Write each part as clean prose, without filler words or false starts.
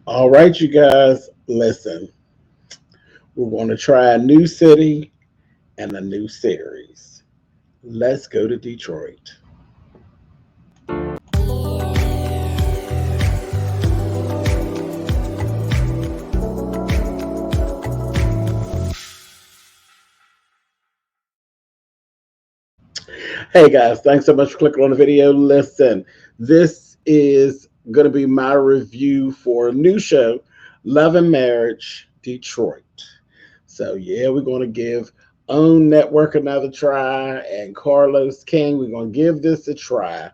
All right, you guys, listen. We're going to try a new city and a new series. Let's go to Detroit. Hey guys, thanks so much for clicking on the video. Listen, this is going to be my review for a new show, Love and Marriage Detroit. So, yeah, we're going to give Own Network another try and Carlos King. We're going to give this a try.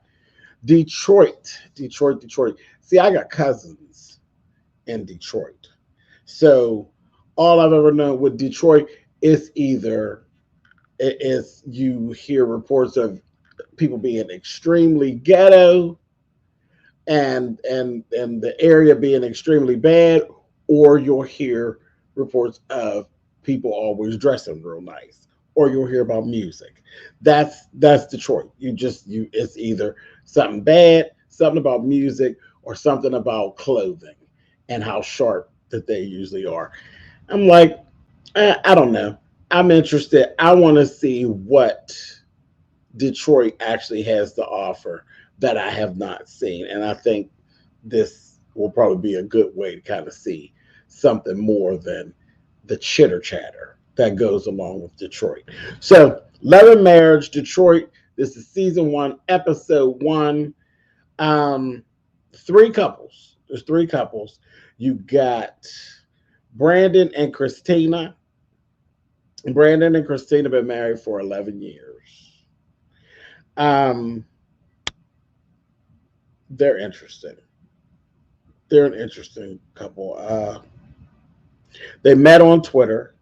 Detroit. See, I got cousins in Detroit. So, all I've ever known with Detroit is either is you hear reports of people being extremely ghetto and the area being extremely bad, or you'll hear reports of people always dressing real nice, or you'll hear about music. That's Detroit. You it's either something bad, something about music, or something about clothing and how sharp that they usually are. I'm like, I don't know. I'm interested. I want to see what Detroit actually has to offer that I have not seen. And I think this will probably be a good way to kind of see something more than the chitter chatter that goes along with Detroit. So, Love and Marriage, Detroit. This is season 1, episode 1. Um, Three couples. There's three couples. You got Brandon and Christina. Brandon and Christina have been married for 11 years. Um, they're interesting. They're an interesting couple. They met on Twitter,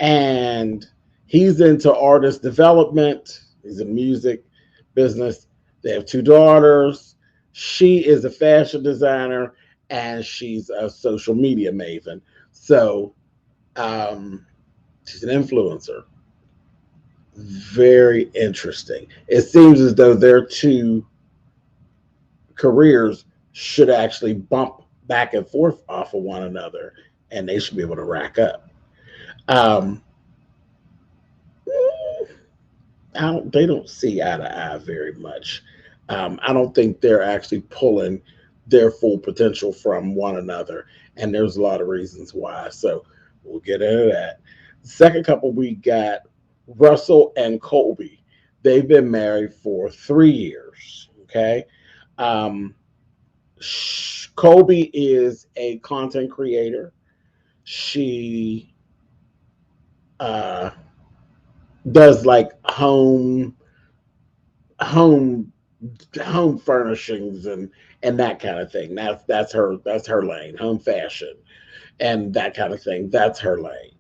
and he's into artist development. He's in music business. They have two daughters. She is a fashion designer, and she's a social media maven. So um, she's an influencer. Very interesting. It seems as though their two careers should actually bump back and forth off of one another, and they should be able to rack up. Um, they don't see eye to eye very much. I don't think they're actually pulling their full potential from one another, and there's a lot of reasons why. So we'll get into that. Second couple, we got Russell and Colby. They've been married for 3 years. Okay. Um, Colby is a content creator. She uh, does like home home furnishings and that kind of thing. That's her lane. Home fashion and that kind of thing. That's her lane.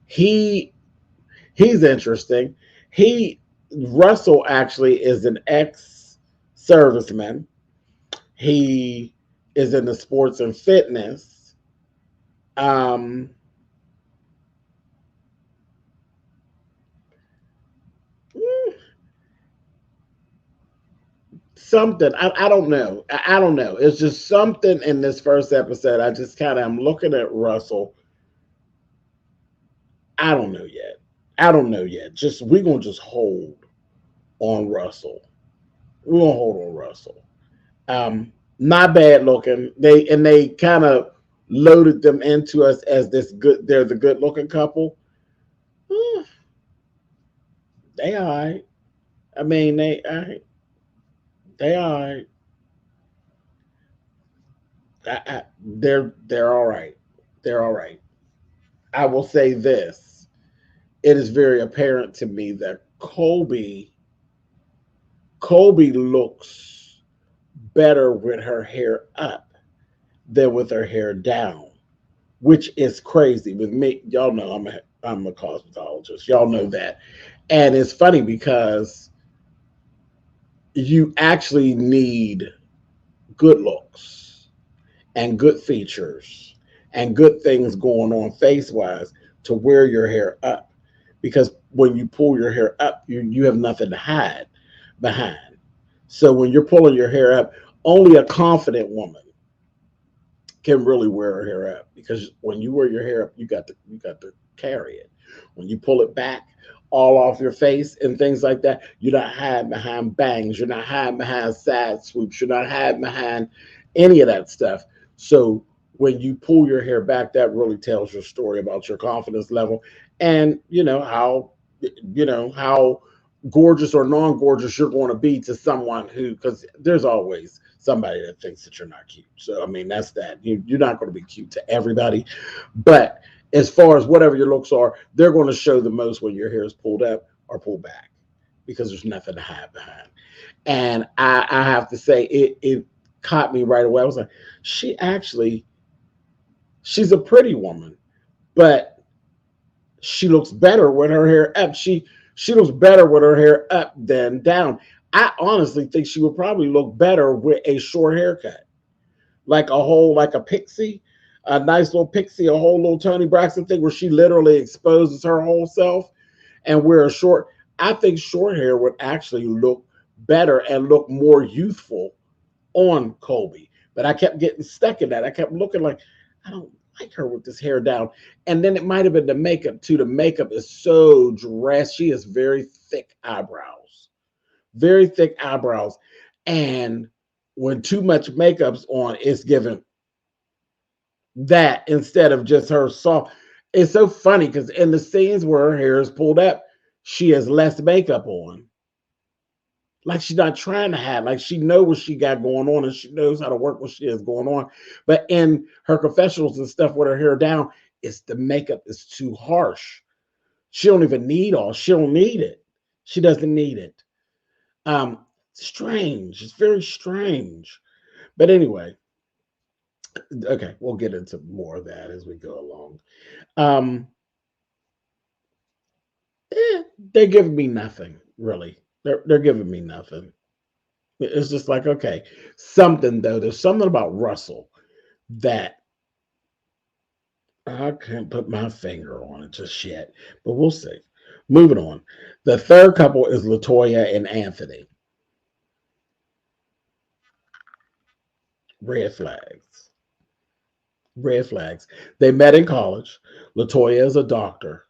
He's interesting. He Russell actually is an ex serviceman. He is in the sports and fitness. Um, Something I don't know. I don't know. It's just something in this first episode. I just kind of I'm looking at Russell. I don't know yet. I don't know yet. Just we're gonna just hold on Russell. We're gonna hold on Russell. Not bad looking. They kind of loaded them into us as this good. They're the good looking couple. Hmm, they all right. I mean, they all right. They all right. They're all right. They're all right. I will say this: it is very apparent to me that Colby looks better with her hair up than with her hair down, which is crazy. With me, y'all know I'm a cosmetologist. Y'all know that, and it's funny because you actually need good looks and good features and good things going on face wise to wear your hair up, because when you pull your hair up, you have nothing to hide behind. So when you're pulling your hair up, only a confident woman can really wear her hair up, because when you wear your hair up, you got to carry it. When you pull it back all off your face and things like that, you're not hiding behind bangs, you're not hiding behind side swoops, you're not hiding behind any of that stuff. So when you pull your hair back, that really tells your story about your confidence level, and how gorgeous or non-gorgeous you're going to be to someone who, because there's always somebody that thinks that you're not cute. So I mean, that's that. You're not going to be cute to everybody, but as far as whatever your looks are, they're going to show the most when your hair is pulled up or pulled back, because there's nothing to hide behind. And I have to say, it caught me right away. I was like, she's a pretty woman, but she looks better with her hair up. She looks better with her hair up than down. I honestly think she would probably look better with a short haircut, like a pixie, a nice little pixie, a whole little Tony Braxton thing where she literally exposes her whole self and wear a short. I think short hair would actually look better and look more youthful on Colby. But I kept getting stuck in that. I kept looking like, I don't like her with this hair down. And then it might have been the makeup too. The makeup is so dressed. She has very thick eyebrows, very thick eyebrows. And when too much makeup's on, it's given that instead of just her soft. It's so funny because in the scenes where her hair is pulled up, she has less makeup on. Like she's not trying to hide. Like she knows what she got going on and she knows how to work what she has going on. But in her confessionals and stuff with her hair down, it's the makeup is too harsh. She don't even need all. She don't need it. She doesn't need it. Strange. It's very strange. But anyway, okay, we'll get into more of that as we go along. Um, they're giving me nothing, really. They're giving me nothing. It's just like, okay, something though. There's something about Russell that I can't put my finger on it just yet, but we'll see. Moving on. The third couple is Latoya and Anthony. Red flags. Red flags. They met in college. Latoya is a doctor.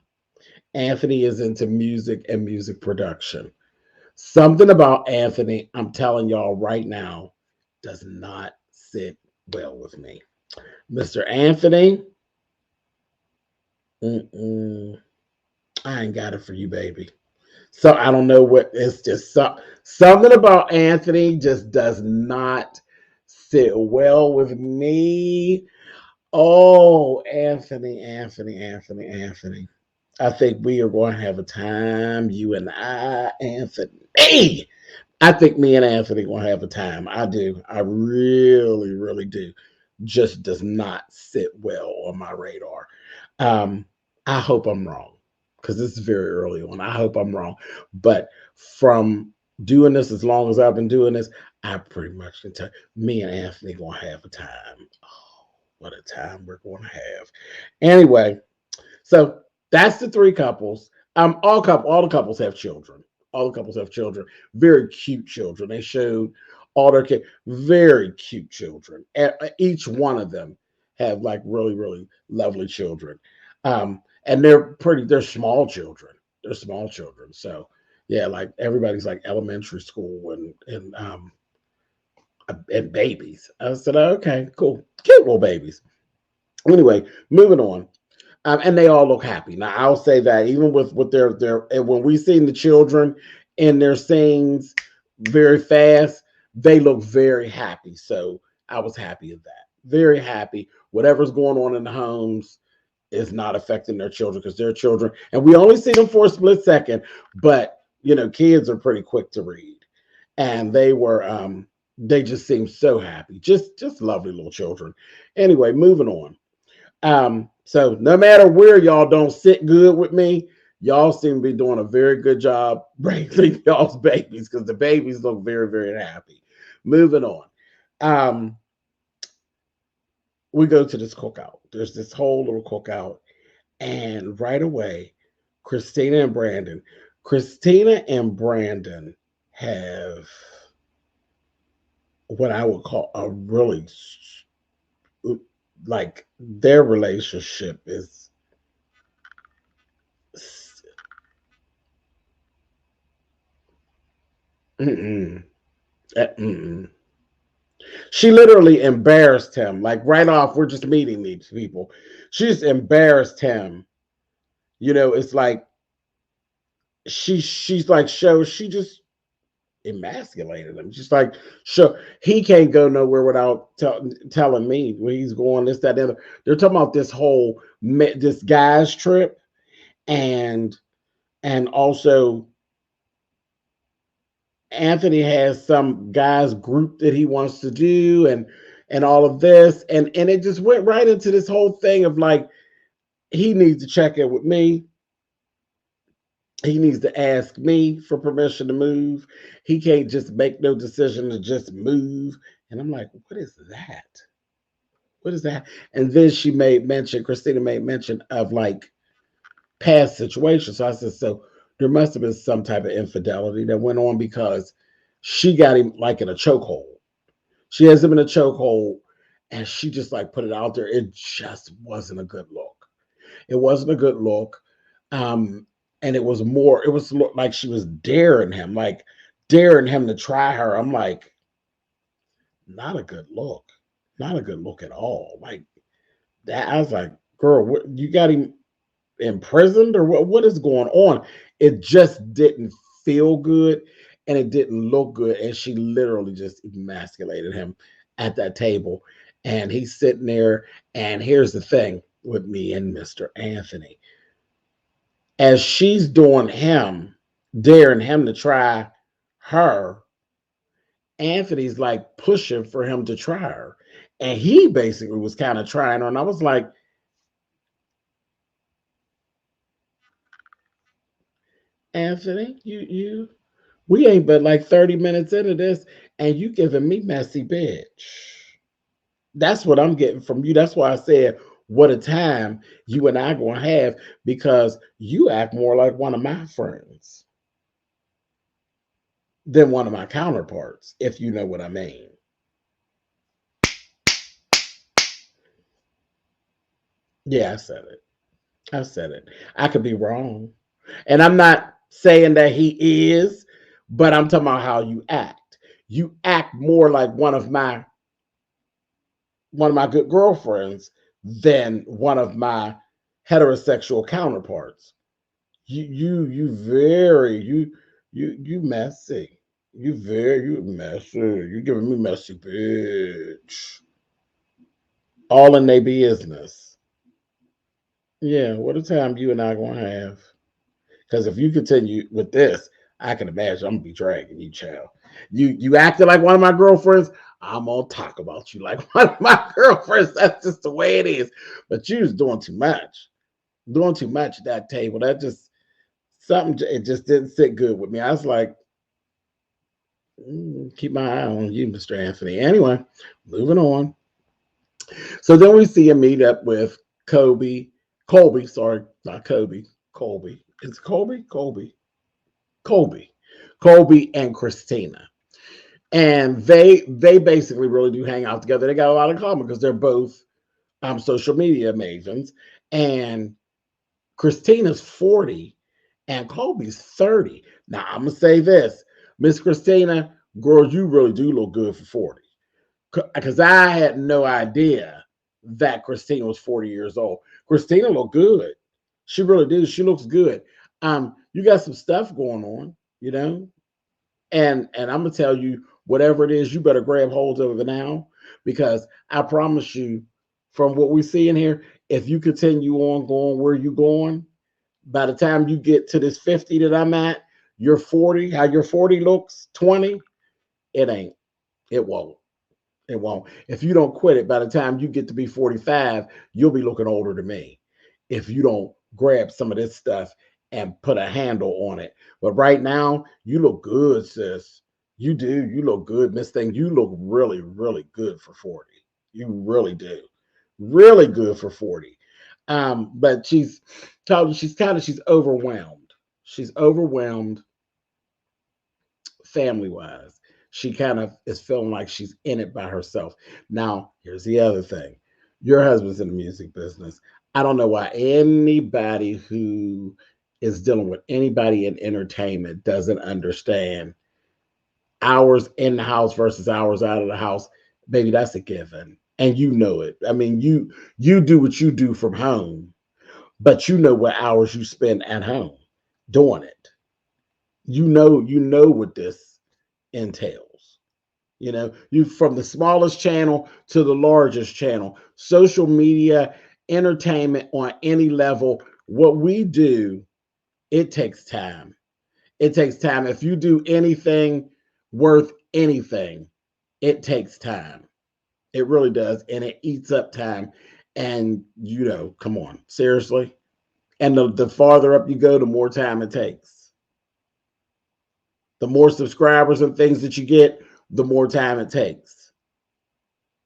Anthony is into music and music production. Something about Anthony, I'm telling y'all right now, does not sit well with me. Mr. Anthony, I ain't got it for you, baby. So I don't know what, it's just something about Anthony just does not sit well with me. Oh, Anthony, Anthony, Anthony, Anthony. I think we are going to have a time, you and I, Anthony. I think me and Anthony going to have a time. I do. I really, really do. Just does not sit well on my radar. Um, I hope I'm wrong because this is very early on. I hope I'm wrong. But from doing this as long as I've been doing this, I pretty much can tell me and Anthony going to have a time. Oh, what a time we're going to have. Anyway, so that's the three couples. All the couples have children. All the couples have children. Very cute children. They showed all their kids. Very cute children. Each one of them have like really, really lovely children. And they're small children. They're small children. So yeah, like everybody's like elementary school and babies. I said, okay, cool. Cute little babies. Anyway, moving on. And they all look happy. Now I'll say that even with their and when we seen the children in their scenes very fast, they look very happy. So I was happy of that. Very happy. Whatever's going on in the homes is not affecting their children because they're children. And we only see them for a split second, but kids are pretty quick to read. And they just seem so happy. Just lovely little children. Anyway, moving on. So no matter where y'all don't sit good with me, y'all seem to be doing a very good job raising y'all's babies because the babies look very, very happy. Moving on. We go to this cookout. There's this whole little cookout, and right away, Christina and Brandon have what I would call a really like their relationship is mm-mm, mm-mm. She literally embarrassed him. Like right off, we're just meeting these people. She just embarrassed him. You know, it's like she's like she just emasculated him. Just like sure he can't go nowhere without telling me where he's going. This that and the other. They're talking about this whole this guy's trip and also Anthony has some guys group that he wants to do and all of this and it just went right into this whole thing of like he needs to check in with me. He needs to ask me for permission to move. He can't just make no decision to just move. And I'm like, what is that? What is that? And then Christina made mention of like past situations. So I said, so there must have been some type of infidelity that went on because she got him like in a chokehold. She has him in a chokehold and she just like put it out there. It just wasn't a good look. It wasn't a good look. Um, and it was like she was daring him to try her. I'm like, not a good look. Not a good look at all. Like that, I was like, girl, what, you got him imprisoned or what is going on? It just didn't feel good and it didn't look good. And she literally just emasculated him at that table. And he's sitting there. And here's the thing with me and Mr. Anthony. As she's doing him, daring him to try her, Anthony's like pushing for him to try her. And he basically was kind of trying her. And I was like, Anthony, we ain't but like 30 minutes into this, and you giving me messy bitch. That's what I'm getting from you. That's why I said, what a time you and I gonna have because you act more like one of my friends than one of my counterparts, if you know what I mean. Yeah, I said it. I said it. I could be wrong. And I'm not saying that he is, but I'm talking about how you act. You act more like one of my good girlfriends than one of my heterosexual counterparts. You very you messy. You messy. You giving me messy bitch. All in their business. Yeah, what a time you and I gonna have. Because if you continue with this, I can imagine I'm gonna be dragging you, child. You acting like one of my girlfriends. I'm gonna talk about you like one of my girlfriends. That's just the way it is. But you was doing too much, doing too much at that table. That just something. It just didn't sit good with me. I was like, keep my eye on you, Mr. Anthony. Anyway, moving on. So then we see him meet up with Colby. Sorry, not Kobe. Colby. It's Colby. Colby, Colby and Christina, and they basically really do hang out together. They got a lot in common because they're both social media mavens, and Christina's 40 and Colby's 30. Now I'm gonna say this, Miss Christina, girl, you really do look good for 40. Because I had no idea that Christina was 40 years old. Christina looked good. She really did. She looks good. You got some stuff going on, you know, and I'm gonna tell you, whatever it is, you better grab hold of it now because I promise you, from what we see in here, if you continue on going where you're going, by the time you get to this 50 that I'm at, you're 40. How your 40 looks, 20, it ain't. It won't. It won't. If you don't quit it, by the time you get to be 45, you'll be looking older than me. If you don't grab some of this stuff and put a handle on it. But right now, you look good, sis. You do. You look good, Miss Thing. You look really, really good for 40. You really do. Really good for 40. But she's overwhelmed. She's overwhelmed family wise. She kind of is feeling like she's in it by herself. Now, here's the other thing. Your husband's in the music business. I don't know why anybody who is dealing with anybody in entertainment doesn't understand hours in the house versus hours out of the house. Baby, that's a given. And you know it. I mean, you do what you do from home, but you know what hours you spend at home doing it. You know what this entails. You from the smallest channel to the largest channel, social media, entertainment on any level, what we do, it takes time. It takes time. If you do anything worth anything, it takes time. It really does. And it eats up time. And, come on, seriously. And the farther up you go, the more time it takes. The more subscribers and things that you get, the more time it takes.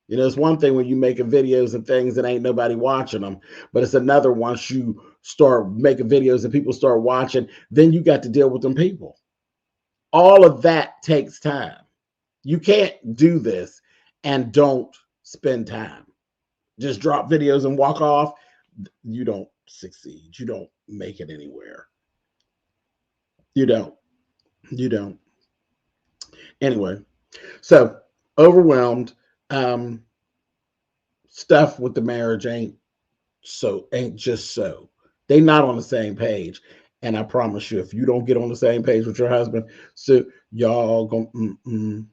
It's one thing when you making videos and things and ain't nobody watching them, but it's another once you start making videos and people start watching, then you got to deal with them people. All of that takes time. You can't do this and don't spend time. Just drop videos and walk off. You don't succeed. You don't make it anywhere. You don't. You don't. Anyway, so overwhelmed. Stuff with the marriage ain't just so. They not on the same page. And I promise you, if you don't get on the same page with your husband, so y'all gonna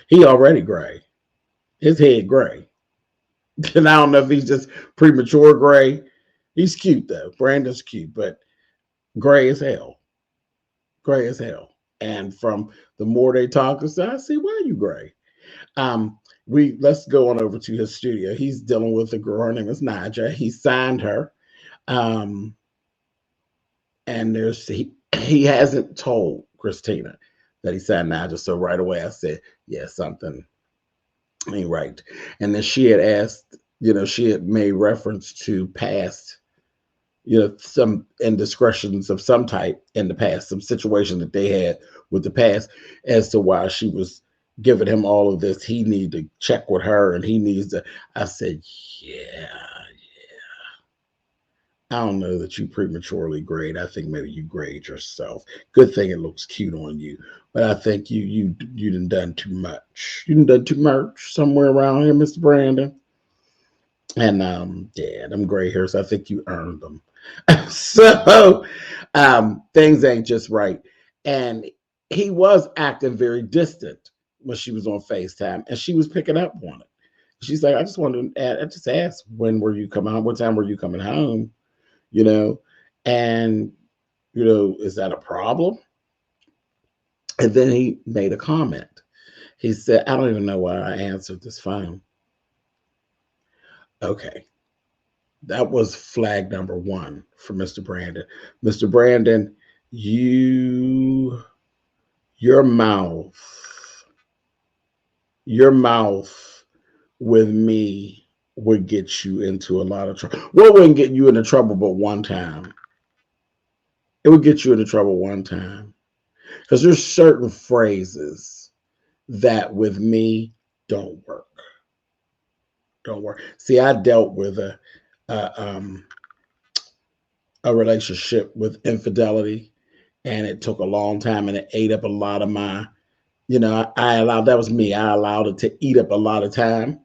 he already gray. His head gray. And I don't know if he's just premature gray. He's cute though. Brandon's cute, but gray as hell. Gray as hell. And from the more they talk, I see why you gray. Let's go on over to his studio. He's dealing with a girl. Her name is Naja. He signed her. And he hasn't told Christina that he signed Naja. So right away I said, yeah, something ain't right. And then she had asked, she had made reference to past, some indiscretions of some type in the past, some situation that they had with the past as to why she was giving him all of this. He need to check with her and he needs to. I said, yeah. I don't know that you prematurely grade. I think maybe you grade yourself. Good thing it looks cute on you, but I think you done too much. You done too much somewhere around here, Mr. Brandon. And yeah, them gray hairs, I think you earned them. So things ain't just right. And he was acting very distant when she was on FaceTime, and she was picking up on it. She's like, I just wanted to I just asked, when were you coming home? What time were you coming home? And is that a problem? And then he made a comment. He said, I don't even know why I answered this phone. Okay. That was flag number one for Mr. Brandon. Mr. Brandon, your mouth with me would get you into a lot of trouble. Well, it wouldn't get you into trouble but one time. It would get you into trouble one time. Because there's certain phrases that with me don't work. Don't work. See, I dealt with a relationship with infidelity, and it took a long time, and it ate up a lot of my, I allowed, that was me. I allowed it to eat up a lot of time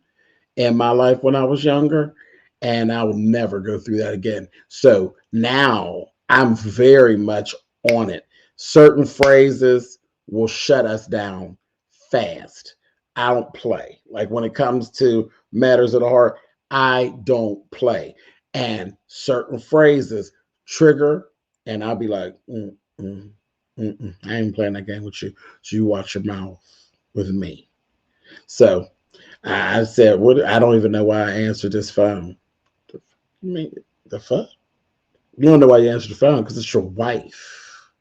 in my life when I was younger, and I will never go through that again. So now I'm very much on it. Certain phrases will shut us down fast. I don't play. Like when it comes to matters of the heart, I don't play. And certain phrases trigger, and I'll be like, I ain't playing that game with you. So you watch your mouth with me. So I said, "What? I don't even know why I answered this phone." You mean the fuck? You don't know why you answer the phone because it's your wife.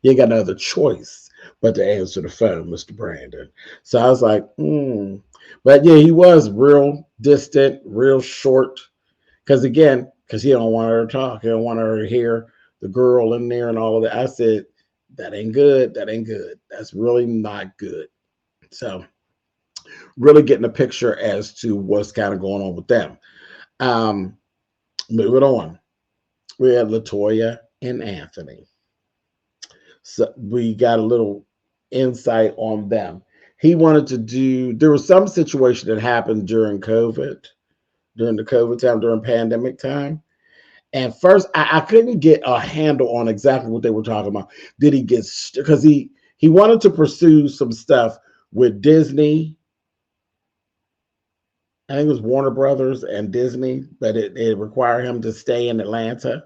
You ain't got no other choice but to answer the phone, Mr. Brandon. So I was like, But yeah, he was real distant, real short. Because he don't want her to talk. He don't want her to hear the girl in there and all of that. I said, that ain't good. That ain't good. That's really not good. So really getting a picture as to what's kind of going on with them. Um, Moving on, we have Latoya and Anthony. So we got a little insight on them. He wanted to do, there was some situation that happened during COVID, during the COVID time, during pandemic time. And first, I couldn't get a handle on exactly what they were talking about. Did he get, because he wanted to pursue some stuff with Disney. I think it was Warner Brothers and Disney, but it required him to stay in Atlanta.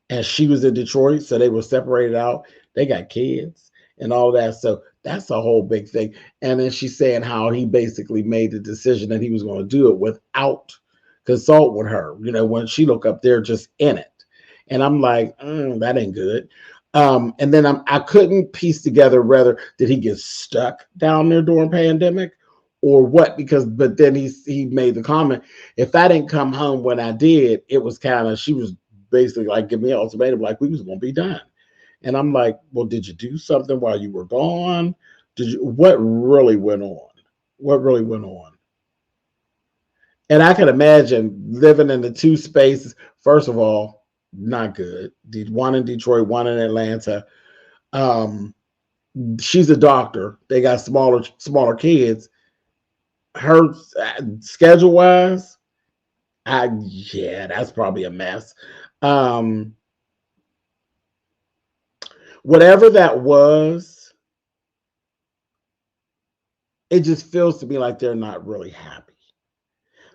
And she was in Detroit, so they were separated out. They got kids and all that. So that's a whole big thing. And then she's saying how he basically made the decision that he was going to do it without consult with her. You know, when she look up there, just in it. And I'm like, that ain't good. And then I couldn't piece together whether did he get stuck down there during pandemic or what, because but then he made the comment, if I didn't come home when I did, it was kind of, she was basically like give me an ultimatum, like we was gonna be done. And I'm like, well, did you do something while you were gone? Did you, what really went on? What really went on? And I can imagine living in the two spaces. First of all, not good. One in Detroit, one in Atlanta. Um, she's a doctor. They got smaller kids. Her schedule wise, yeah, that's probably a mess. Um, Whatever that was, it just feels to me like they're not really happy.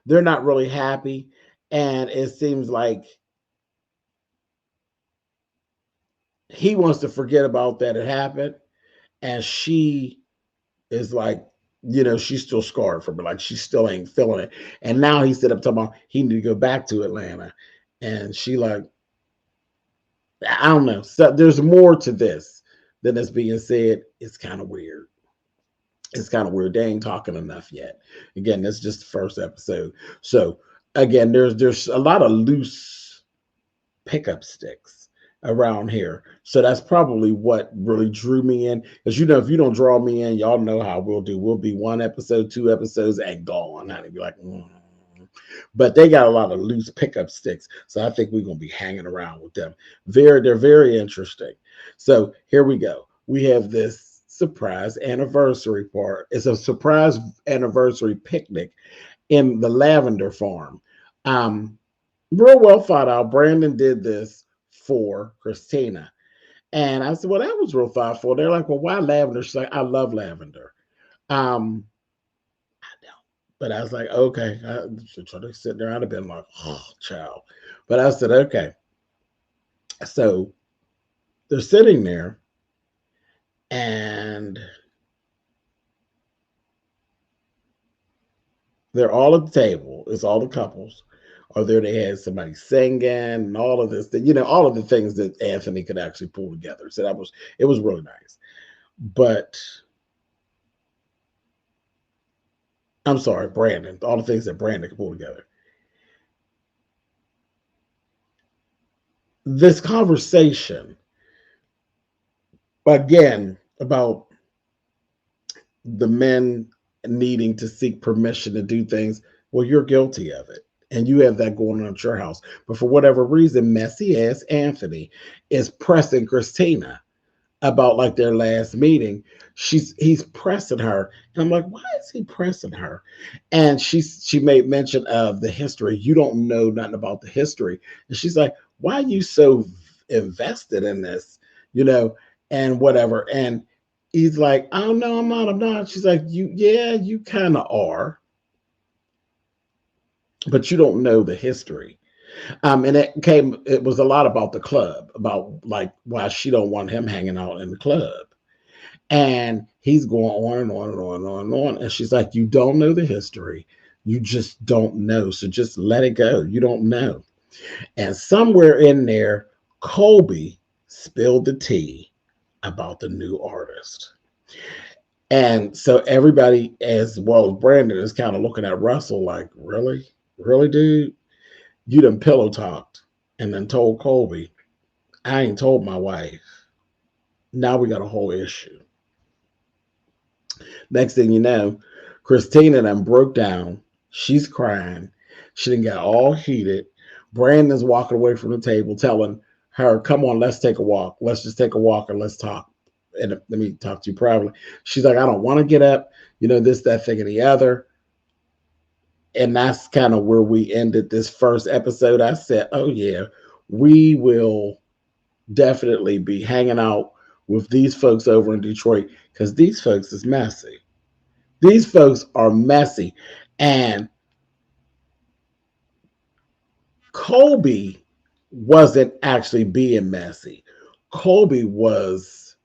They're not really happy, and it seems like he wants to forget about that it happened, and she is like, you know, she's still scarred from it. Like she still ain't feeling it. And now he said up talking about he need to go back to Atlanta, and she like, I don't know. So there's more to this than is being said. It's kind of weird. It's kind of weird. They ain't talking enough yet. Again, that's just the first episode. So again, there's a lot of loose pickup sticks around here. So that's probably what really drew me in. Because you know, if you don't draw me in, y'all know how we'll do. We'll be one episode, two episodes, and gone. And be like, But they got a lot of loose pickup sticks. So I think we're gonna be hanging around with them. They're very interesting. So here we go. We have this surprise anniversary part. It's a surprise anniversary picnic in the lavender farm. Real well thought out. Brandon did this for Christina. And I said, well, that was real thoughtful. They're like, well, why lavender? She's like, I love lavender. Um, I don't. But I was like, okay. So they sitting there, I'd have been like, oh, child. But I said, okay. So they're sitting there and they're all at the table. It's all the couples. Or there they had somebody singing and all of this, you know, all of the things that Anthony could actually pull together. So it was really nice. But I'm sorry, Brandon, all the things that Brandon could pull together. This conversation, again, about the men needing to seek permission to do things, well, you're guilty of it. And you have that going on at your house. But for whatever reason, messy ass Anthony is pressing Christina about like their last meeting. He's pressing her. And I'm like, why is he pressing her? And she made mention of the history. You don't know nothing about the history. And she's like, why are you so invested in this? You know, and whatever. And he's like, oh no, I'm not. She's like, you kind of are, but you don't know the history. And it was a lot about the club, about like why she don't want him hanging out in the club. And he's going on and on and on and on and on. And she's like, you don't know the history. You just don't know. So just let it go. You don't know. And somewhere in there, Colby spilled the tea about the new artist. And so everybody, as well as Brandon, is kind of looking at Russell like, really? Really, dude? You done pillow talked and then told Colby, I ain't told my wife. Now we got a whole issue. Next thing you know, Christina then broke down. She's crying. She didn't get all heated. Brandon's walking away from the table, telling her, "Come on, let's take a walk. Let's just take a walk and let's talk. And let me talk to you privately." She's like, "I don't want to get up. This, that, thing, and the other." And that's kind of where we ended this first episode. I said, "Oh yeah, we will definitely be hanging out with these folks over in Detroit because these folks is messy. These folks are messy." And Colby wasn't actually being messy. Colby was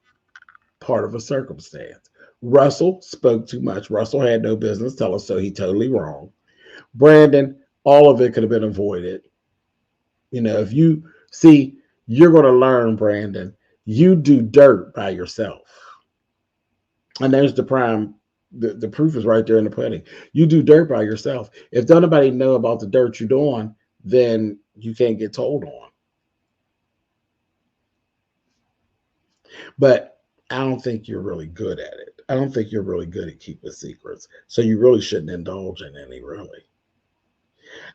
part of a circumstance. Russell spoke too much. Russell had no business telling us, so he totally wrong. Brandon, all of it could have been avoided. If you see, you're going to learn, Brandon. You do dirt by yourself. And there's the prime, the proof is right there in the pudding. You do dirt by yourself. If don't nobody know about the dirt you're doing, then you can't get told on. But I don't think you're really good at it. I don't think you're really good at keeping secrets. So you really shouldn't indulge in any, really.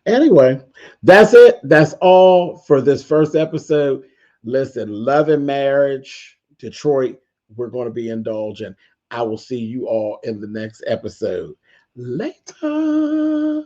Anyway, that's it. That's all for this first episode. Listen, Love and Marriage, Detroit, we're going to be indulging. I will see you all in the next episode. Later.